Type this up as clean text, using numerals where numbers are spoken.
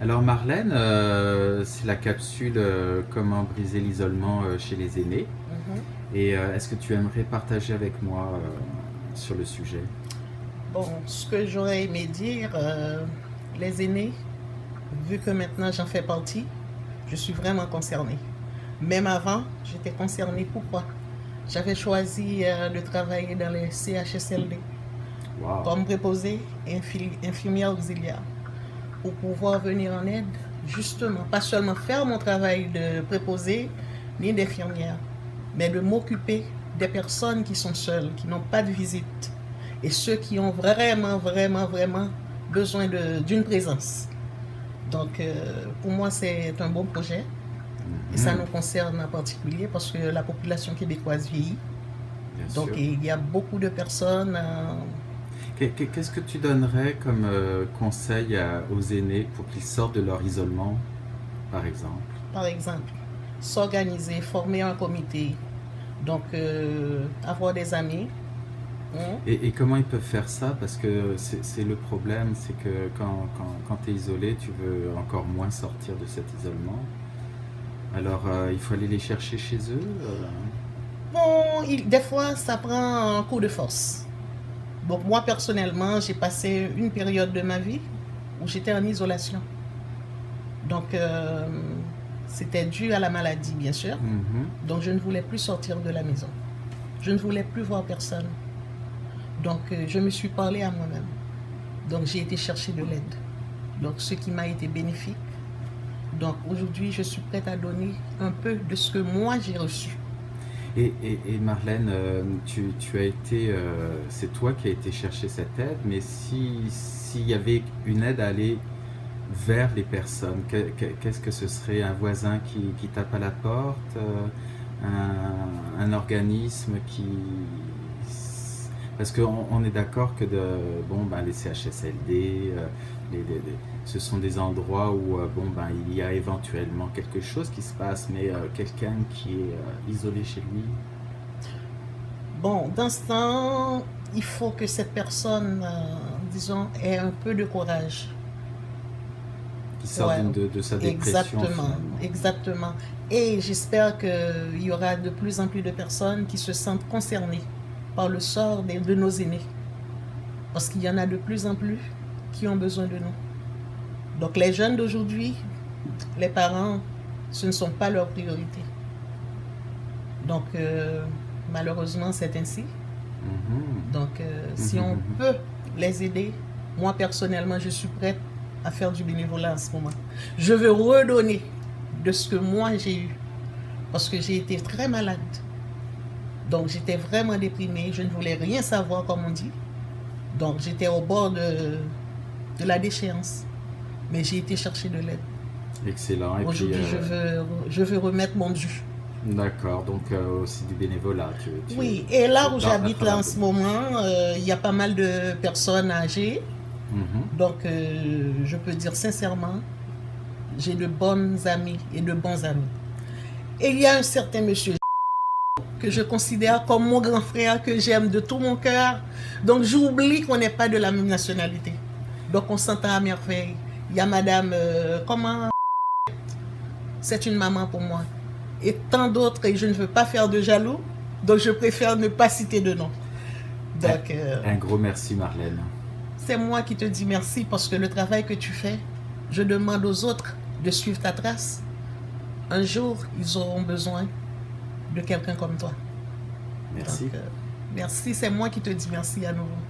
Alors Marlène, c'est la capsule Comment briser l'isolement chez les aînés. Mhm. Et est-ce que tu aimerais partager avec moi sur le sujet? Bon, ce que j'aurais aimé dire, les aînés, vu que maintenant j'en fais partie, je suis vraiment concernée. Même avant, j'étais concernée. Pourquoi? J'avais choisi de travailler dans les CHSLD Waouh! comme préposée et infirmière auxiliaire pour pouvoir venir en aide, justement, pas seulement faire mon travail de préposée ni d'infirmière, mais de m'occuper des personnes qui sont seules, qui n'ont pas de visite, et ceux qui ont vraiment, vraiment, vraiment besoin d'une présence. Donc, pour moi, c'est un bon projet. Et ça Mhm, nous concerne en particulier parce que la population québécoise vieillit. bien Donc, sûr. il y a beaucoup de personnes, Qu'est-ce que tu donnerais comme conseil aux aînés pour qu'ils sortent de leur isolement, par exemple? par exemple, s'organiser, former un comité, donc avoir des amis. Hein. Et comment ils peuvent faire ça? Parce que c'est le problème, c'est que quand tu es isolé, tu veux encore moins sortir de cet isolement. Alors il faut aller les chercher chez eux. Bon, des fois, ça prend un coup de force. Donc, moi, personnellement, j'ai passé une période de ma vie où j'étais en isolation. Donc, c'était dû à la maladie, bien sûr. Mhm. Donc, je ne voulais plus sortir de la maison. Je ne voulais plus voir personne. Donc, je me suis parlé à moi-même. Donc, j'ai été chercher de l'aide. Donc, ce qui m'a été bénéfique. Donc, aujourd'hui, je suis prête à donner un peu de ce que moi j'ai reçu. Et Marlène, tu as été, c'est toi qui as été chercher cette aide, mais s'il y avait une aide à aller vers les personnes, qu'est-ce que ce serait? Un voisin qui tape à la porte, un organisme qui... Parce qu'on est d'accord que bon, ben, les CHSLD, ce sont des endroits où bon, ben, il y a éventuellement quelque chose qui se passe, mais quelqu'un qui est isolé chez lui, Bon, dans ce temps, il faut que cette personne, disons, ait un peu de courage. qui sort Ouais, de sa dépression exactement, finalement. exactement. Et j'espère qu'il y aura de plus en plus de personnes qui se sentent concernées par le sort de nos aînés. Parce qu'il y en a de plus en plus qui ont besoin de nous. Donc les jeunes d'aujourd'hui, les parents, ce ne sont pas leurs priorités. Donc malheureusement, c'est ainsi. Mhm. Donc si Mhm, on mhm. peut les aider, moi personnellement, je suis prête à faire du bénévolat en ce moment. Je veux redonner de ce que moi j'ai eu. Parce que j'ai été très malade. Donc j'étais vraiment déprimée. Je ne voulais rien savoir, comme on dit. Donc j'étais au bord de la déchéance. Mais j'ai été chercher de l'aide. Excellent. Et puis, Aujourd'hui, je veux remettre mon dû. d'accord, donc aussi du bénévolat, Oui, et là où à j'habite là travers en le ce bénévolat. moment, il y a pas mal de personnes âgées. Mhm. Donc, je peux dire sincèrement, j'ai de bonnes amies et de bons amis. Et il y a un certain monsieur que je considère comme mon grand frère, que j'aime de tout mon cœur. Donc, j'oublie qu'on n'est pas de la même nationalité. Donc, on s'entend à merveille. Il y a madame, comment? C'est une maman pour moi. Et tant d'autres, et je ne veux pas faire de jaloux. Donc, je préfère ne pas citer de nom. Un, Donc, un gros merci, Marlène. c'est moi qui te dis merci parce que le travail que tu fais, je demande aux autres de suivre ta trace. Un jour, ils auront besoin de quelqu'un comme toi. Donc, Merci. merci, c'est moi qui te dis merci à nouveau.